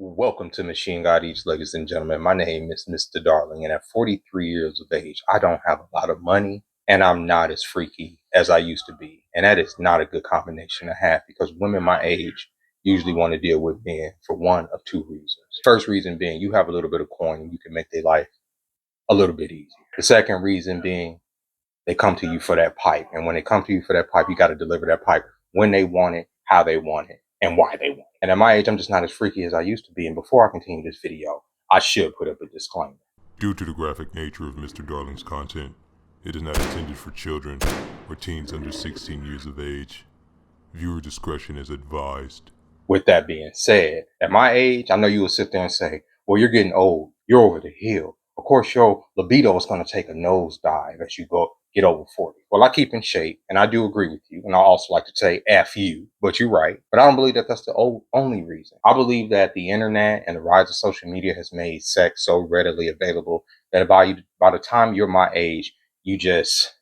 Welcome to Machine God Eats, ladies and gentlemen. My name is Mr. Darling, and at 43 years of age, I don't have a lot of money, and I'm not as freaky as I used to be. And that is not a good combination to have because women my age usually want to deal with men for one of two reasons. First reason being you have a little bit of coin and you can make their life a little bit easier. The second reason being they come to you for that pipe. And when they come to you for that pipe, you got to deliver that pipe when they want it, how they want it, and why they want it. And at my age, I'm just not as freaky as I used to be. And before I continue this video, I should put up a disclaimer. Due to the graphic nature of Mr. Darling's content, it is not intended for children or teens under 16 years of age. Viewer discretion is advised. With that being said, at my age, I know you will sit there and say, well, you're getting old. You're over the hill. Of course, your libido is going to take a nosedive as you get over 40. Well, I keep in shape, and I do agree with you. And I also like to say F you, but you're right. But I don't believe that that's the only reason. I believe that the internet and the rise of social media has made sex so readily available that by the time you're my age, you just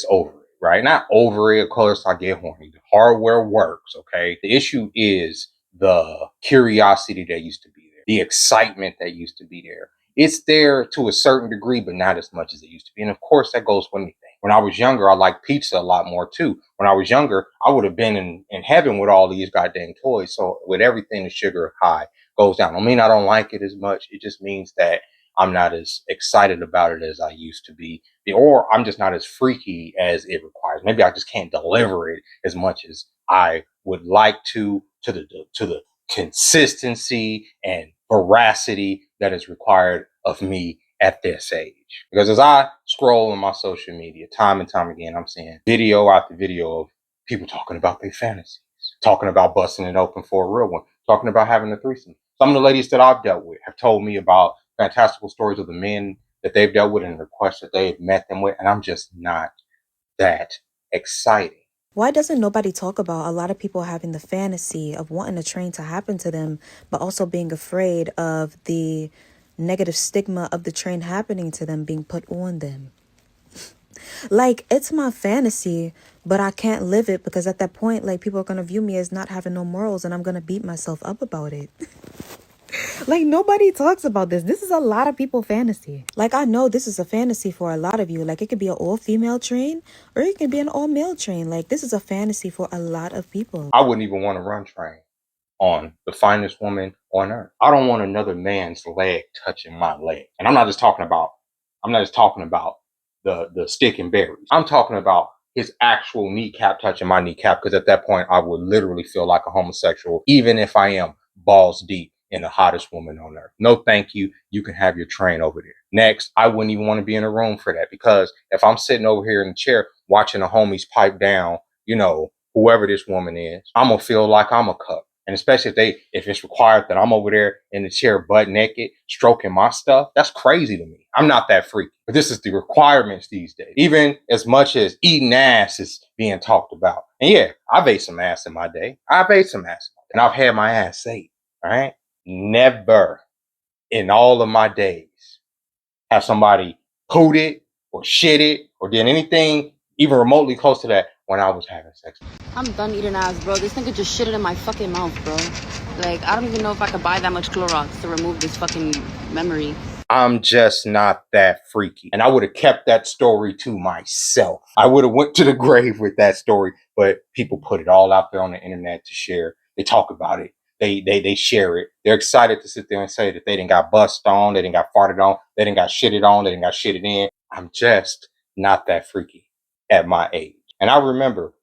over it, right? Not over it. Of course, I get horny. The hardware works, okay? The issue is the curiosity that used to be there, the excitement that used to be there. It's there to a certain degree, but not as much as it used to be. And of course, that goes with anything. When I was younger, I liked pizza a lot more too. When I was younger, I would have been in heaven with all these goddamn toys. So with everything, the sugar high goes down. I mean, I don't like it as much. It just means that I'm not as excited about it as I used to be, or I'm just not as freaky as it requires. Maybe I just can't deliver it as much as I would like to the consistency and veracity that is required of me at this age. Because as I scroll on my social media time and time again, I'm seeing video after video of people talking about their fantasies, talking about busting it open for a real one, talking about having a threesome. Some of the ladies that I've dealt with have told me about fantastical stories of the men that they've dealt with and requests that they've met them with, and I'm just not that excited. Why doesn't nobody talk about a lot of people having the fantasy of wanting a train to happen to them, but also being afraid of the negative stigma of the train happening to them being put on them? Like, it's my fantasy, but I can't live it because at that point, like, people are going to view me as not having no morals and I'm going to beat myself up about it. Like, nobody talks about this. This is a lot of people fantasy. Like, I know this is a fantasy for a lot of you. Like, it could be an all-female train or it can be an all-male train. Like, this is a fantasy for a lot of people. I wouldn't even want to run train on the finest woman on earth. I don't want another man's leg touching my leg. And I'm not just talking about the stick and berries. I'm talking about his actual kneecap touching my kneecap, because at that point I would literally feel like a homosexual, even if I am balls deep in the hottest woman on earth. No, thank you. You can have your train over there. Next, I wouldn't even want to be in a room for that, because if I'm sitting over here in the chair watching the homies pipe down, whoever this woman is, I'm gonna feel like I'm a cuck. And especially if it's required that I'm over there in the chair butt naked, stroking my stuff, that's crazy to me. I'm not that freaky. But this is the requirements these days. Even as much as eating ass is being talked about. And yeah, I've ate some ass in my day. I've ate some ass. And I've had my ass ate. All right. Never in all of my days have somebody pooed it or shit it or did anything even remotely close to that when I was having sex. I'm done eating ass, bro. This nigga just shitted in my fucking mouth, bro. Like, I don't even know if I could buy that much Clorox to remove this fucking memory. I'm just not that freaky. And I would have kept that story to myself. I would have went to the grave with that story, but people put it all out there on the internet to share. They talk about it. They share it. They're excited to sit there and say that they didn't got bust on, they didn't got farted on, they didn't got shitted on, they didn't got shitted in. I'm just not that freaky at my age. And I remember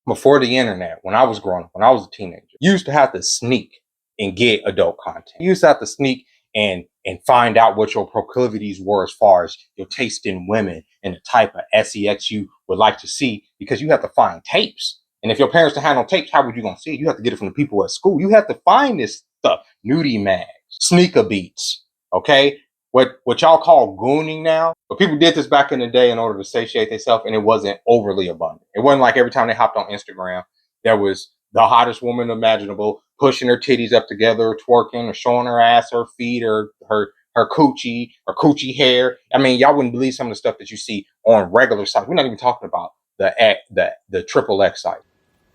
before the internet, when I was growing up, when I was a teenager, you used to have to sneak and get adult content. You used to have to sneak and find out what your proclivities were as far as your taste in women and the type of sex you would like to see, because you have to find tapes. And if your parents don't have no tapes, how would you gonna see it? You have to get it from the people at school. You have to find this stuff. Nudie mags, sneaker beats, okay? What y'all call gooning now, but people did this back in the day in order to satiate themselves, and it wasn't overly abundant. It wasn't like every time they hopped on Instagram, there was the hottest woman imaginable pushing her titties up together, twerking, or showing her ass, her feet, or her coochie hair. I mean, y'all wouldn't believe some of the stuff that you see on regular sites. We're not even talking about the triple X site.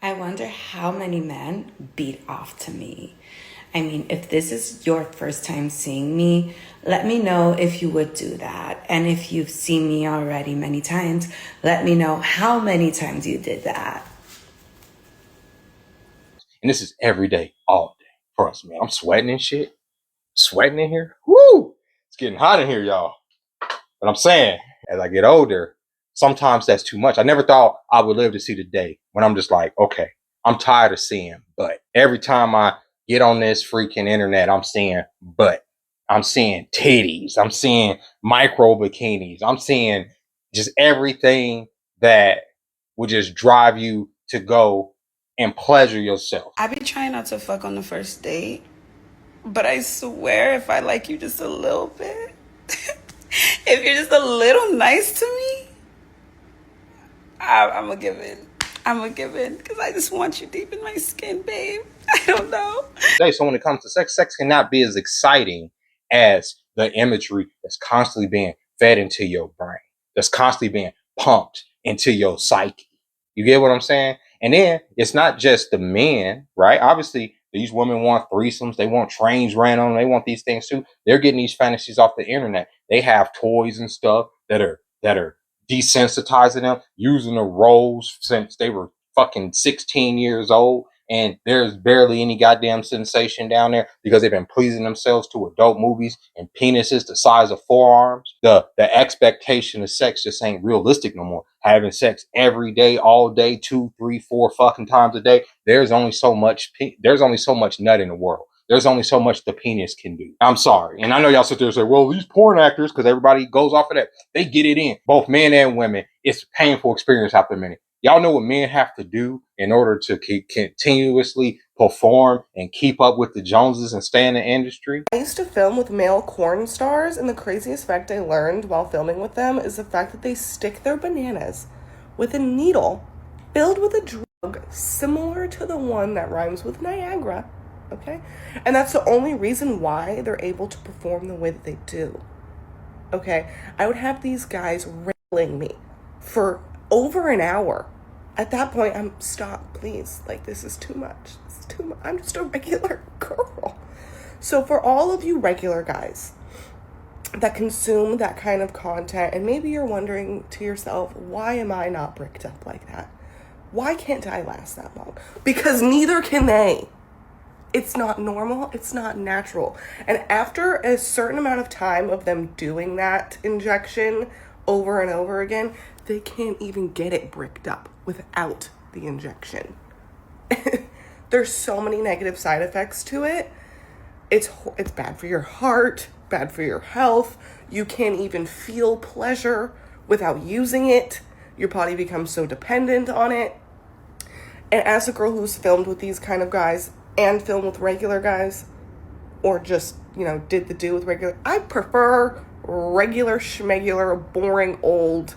I wonder how many men beat off to me. I mean, if this is your first time seeing me, let me know if you would do that. And if you've seen me already many times, let me know how many times you did that. And this is every day, all day. Trust me, I'm sweating and shit. Sweating in here. Woo! It's getting hot in here, y'all. But I'm saying, as I get older, sometimes that's too much. I never thought I would live to see the day when I'm just like, okay, I'm tired of seeing butt. Every time I get on this freaking internet, I'm seeing butt. I'm seeing titties. I'm seeing micro bikinis. I'm seeing just everything that would just drive you to go and pleasure yourself. I be trying not to fuck on the first date, but I swear if I like you just a little bit, if you're just a little nice to me, I'm gonna give in. I'm gonna give in because I just want you deep in my skin, babe. I don't know. So when it comes to sex, sex cannot be as exciting as the imagery that's constantly being fed into your brain, that's constantly being pumped into your psyche. You get what I'm saying? And then it's not just the men, right? Obviously, these women want threesomes, they want trains ran on them, they want these things too. They're getting these fantasies off the internet. They have toys and stuff that are desensitizing them, using the roles since they were fucking 16 years old, and there's barely any goddamn sensation down there because they've been pleasing themselves to adult movies and penises the size of forearms. The expectation of sex just ain't realistic no more. Having sex every day, all day, 2, 3, 4 fucking times a day. There's only so much nut in the world. There's only so much the penis can do. I'm sorry. And I know y'all sit there and say, well, these porn actors, because everybody goes off of that, they get it in. Both men and women. It's a painful experience after a minute. Y'all know what men have to do in order to continuously perform and keep up with the Joneses and stay in the industry? I used to film with male porn stars, and the craziest fact I learned while filming with them is the fact that they stick their bananas with a needle filled with a drug similar to the one that rhymes with Niagara, okay? And that's the only reason why they're able to perform the way that they do, okay? I would have these guys railing me for over an hour. At that point, stop, please. Like, this is too much. This is too much. I'm just a regular girl. So for all of you regular guys that consume that kind of content, and maybe you're wondering to yourself, why am I not bricked up like that? Why can't I last that long? Because neither can they. It's not normal. It's not natural. And after a certain amount of time of them doing that injection over and over again, they can't even get it bricked up without the injection. There's so many negative side effects to it. It's bad for your heart, bad for your health. You can't even feel pleasure without using it. Your body becomes so dependent on it. And as a girl who's filmed with these kind of guys and filmed with regular guys, or just, did the do with regular, I prefer regular schmegular, boring, old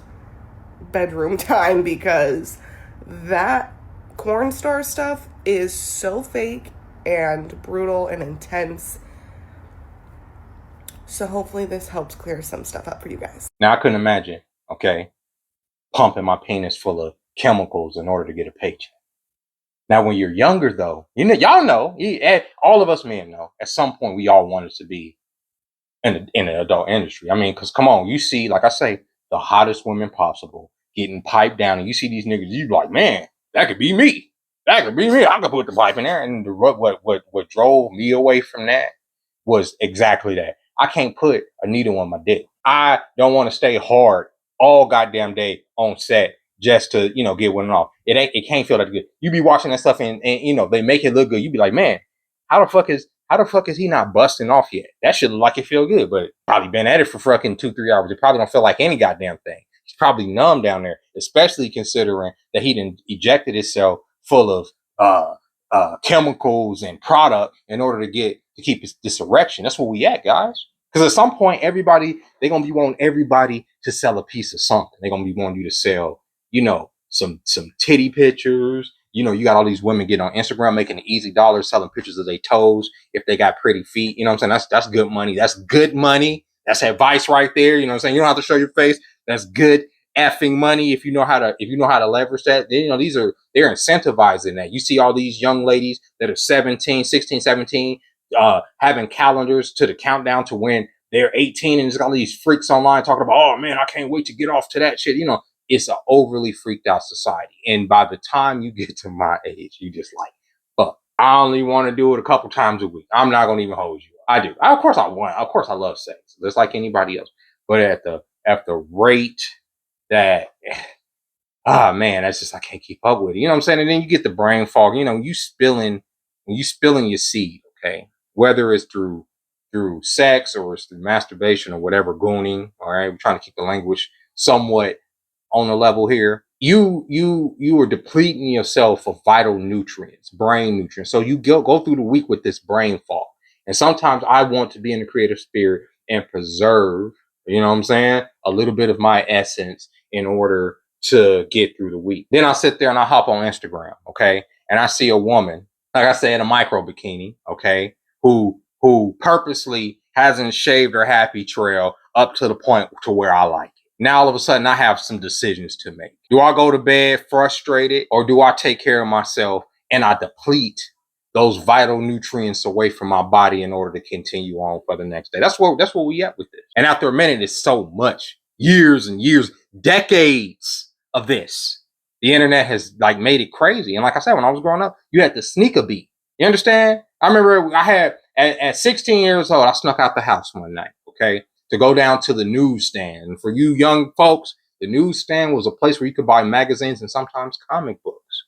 bedroom time, because that corn star stuff is so fake and brutal and intense. So hopefully this helps clear some stuff up for you guys. Now, I couldn't imagine, okay, pumping my penis full of chemicals in order to get a paycheck. Now, when you're younger, though, y'all know, all of us men know, at some point we all wanted to be in the adult industry. I mean, because come on, you see, like I say, the hottest women possible getting piped down, and you see these niggas, you like, man, that could be me. That could be me. I could put the pipe in there. And what drove me away from that was exactly that. I can't put a needle on my dick. I don't want to stay hard all goddamn day on set just to, get one off. It can't feel that good. You be watching that stuff and they make it look good. You be like, man, how the fuck is he not busting off yet? That should look like it feel good, but probably been at it for fucking 2-3 hours. It probably don't feel like any goddamn thing. He's probably numb down there, especially considering that he done ejected himself full of chemicals and product in order to keep this erection. That's where we at, guys. Because at some point, they're gonna be wanting everybody to sell a piece of something. They're gonna be wanting you to sell, some titty pictures. You got all these women getting on Instagram making easy dollars selling pictures of their toes if they got pretty feet. You know what I'm saying? That's good money. That's good money. That's advice right there. You know what I'm saying? You don't have to show your face. That's good effing money if you know how to leverage that. They're incentivizing that. You see all these young ladies that are 17, 16, 17 having calendars to the countdown to when they're 18, and there's all these freaks online talking about, oh man, I can't wait to get off to that shit. You know, it's an overly freaked out society. And by the time you get to my age, you just like, fuck, I only want to do it a couple times a week. I'm not gonna even hold you. I do. Of course of course I love sex, just like anybody else. But at the rate that ah man, that's just I can't keep up with it. You know what I'm saying? And then you get the brain fog. You know, you spilling your seed, okay? Whether it's through sex or it's through masturbation or whatever, gooning. All right, we're trying to keep the language somewhat on the level here. You are depleting yourself of vital nutrients, brain nutrients. So you go through the week with this brain fog. And sometimes I want to be in the creative spirit and preserve, you know what I'm saying, a little bit of my essence in order to get through the week. Then I sit there and I hop on Instagram, okay, and I see a woman, like I said, in a micro bikini, okay, who purposely hasn't shaved her happy trail up to the point to where I like it. Now all of a sudden I have some decisions to make. Do I go to bed frustrated, or do I take care of myself and I deplete those vital nutrients away from my body in order to continue on for the next day? That's what we at with this. And after a minute, it's so much. Years and years, decades of this. The internet has like made it crazy. And like I said, when I was growing up, you had the sneaker beat. You understand? I remember I had at 16 years old, I snuck out the house one night, okay, to go down to the newsstand. And for you young folks, the newsstand was a place where you could buy magazines and sometimes comic books.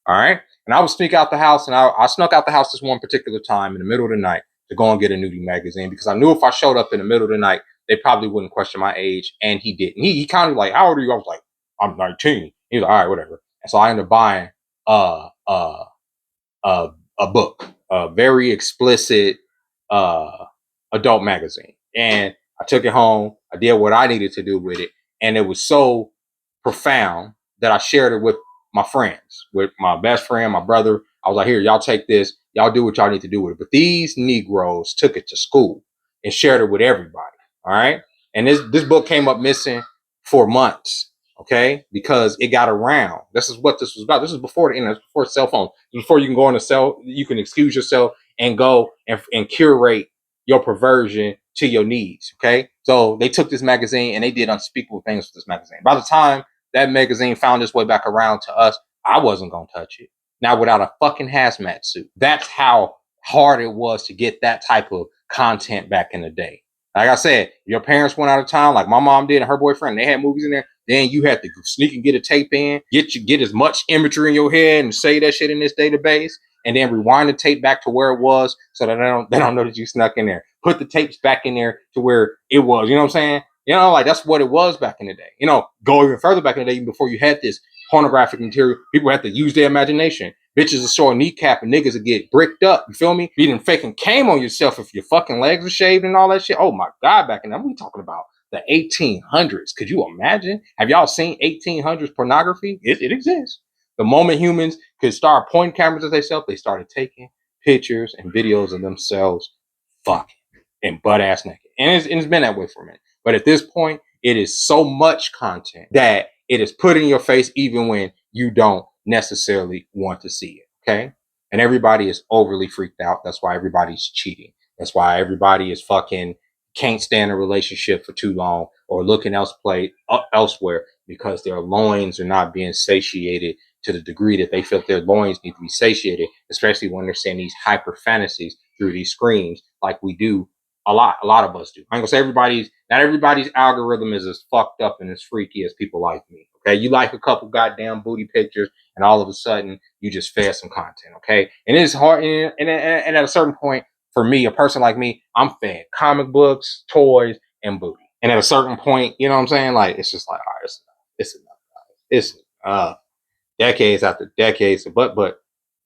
All right. And I would sneak out the house, and I snuck out the house this one particular time in the middle of the night to go and get a nudie magazine, because I knew if I showed up in the middle of the night, they probably wouldn't question my age. And he didn't. He kind of like, how old are you? I was like, I'm 19. He was like, all right, whatever. And so I ended up buying uh uh a book, a very explicit uh, adult magazine. And I took it home. I did what I needed to do with it. And it was so profound that I shared it with my friends, with my best friend, my brother. I was like, here, y'all take this. Y'all do what y'all need to do with it. But these Negroes took it to school and shared it with everybody. All right. And this book came up missing for months. Okay, because it got around. This is what this was about. This is before the internet, before cell phone, before you can go on a cell, you can excuse yourself and go and curate your perversion to your needs. Okay, so they took this magazine and they did unspeakable things with this magazine. By the time that magazine found its way back around to us, I wasn't gonna touch it. Not without a fucking hazmat suit. That's how hard it was to get that type of content back in the day. Like I said, your parents went out of town, like my mom did and her boyfriend. They had movies in there. Then you had to sneak and get a tape in, get as much imagery in your head and say that shit in this database, and then rewind the tape back to where it was so that they don't know that you snuck in there. Put the tapes back in there to where it was. You know what I'm saying? You know, like that's what it was back in the day. You know, go even further back in the day, even before you had this pornographic material, people had to use their imagination. Bitches will show a kneecap and niggas will get bricked up. You feel me? You didn't fucking came on yourself if your fucking legs were shaved and all that shit. Oh my God, back in that, we talking about the 1800s. Could you imagine? Have y'all seen 1800s pornography? It exists. The moment humans could start pointing cameras at themselves, they started taking pictures and videos of themselves fucking and butt ass naked. And it's been that way for a minute. But at this point, it is so much content that it is put in your face even when you don't necessarily want to see it. Okay. And everybody is overly freaked out. That's why everybody's cheating. That's why everybody is fucking can't stand a relationship for too long or looking elsewhere because their loins are not being satiated to the degree that they feel their loins need to be satiated, especially when they're seeing these hyper fantasies through these screens like we do a lot of us do. I'm gonna say not everybody's algorithm is as fucked up and as freaky as people like me. Okay, you like a couple goddamn booty pictures, and all of a sudden you just fed some content. Okay, and it's hard, and at a certain point, for me, a person like me, I'm fed comic books, toys, and booty. And at a certain point, you know what I'm saying? Like it's just like, all right, it's enough, guys. It's decades after decades, but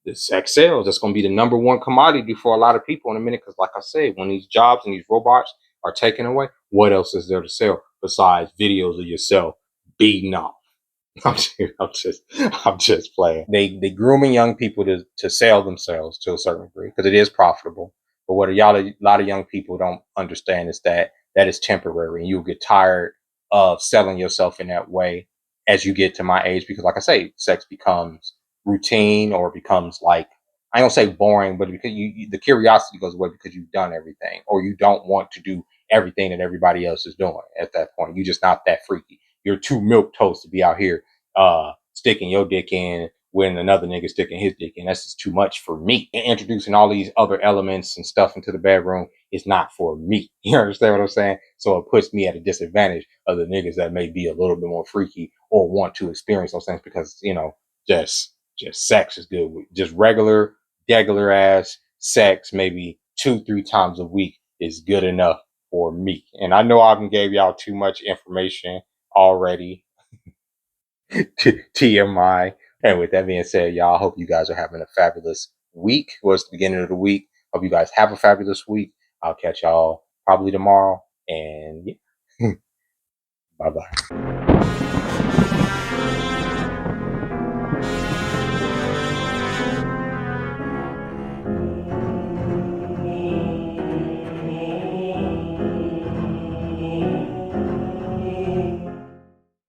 the sex sells. That's going to be the number one commodity for a lot of people in a minute. Because, like I said, when these jobs and these robots are taken away, what else is there to sell besides videos of yourself beating off? I'm just, I'm just, I'm just playing. They grooming young people to sell themselves to a certain degree because it is profitable. But what a lot of young people don't understand is that is temporary, and you'll get tired of selling yourself in that way as you get to my age. Because, like I say, sex becomes routine or becomes like I don't say boring, but because the curiosity goes away because you've done everything, or you don't want to do everything that everybody else is doing at that point. You're just not that freaky. You're too milk toast to be out here sticking your dick in when another nigga sticking his dick in. That's just too much for me. And introducing all these other elements and stuff into the bedroom is not for me. You understand what I'm saying? So it puts me at a disadvantage of the niggas that may be a little bit more freaky or want to experience those things because, just sex is good. Just regular ass sex, maybe 2-3 times a week is good enough for me. And I know I've gave y'all too much information already. TMI. And with that being said, y'all, I hope you guys are having a fabulous week. Well, it's the beginning of the week. Hope you guys have a fabulous week. I'll catch y'all probably tomorrow. And yeah, bye bye.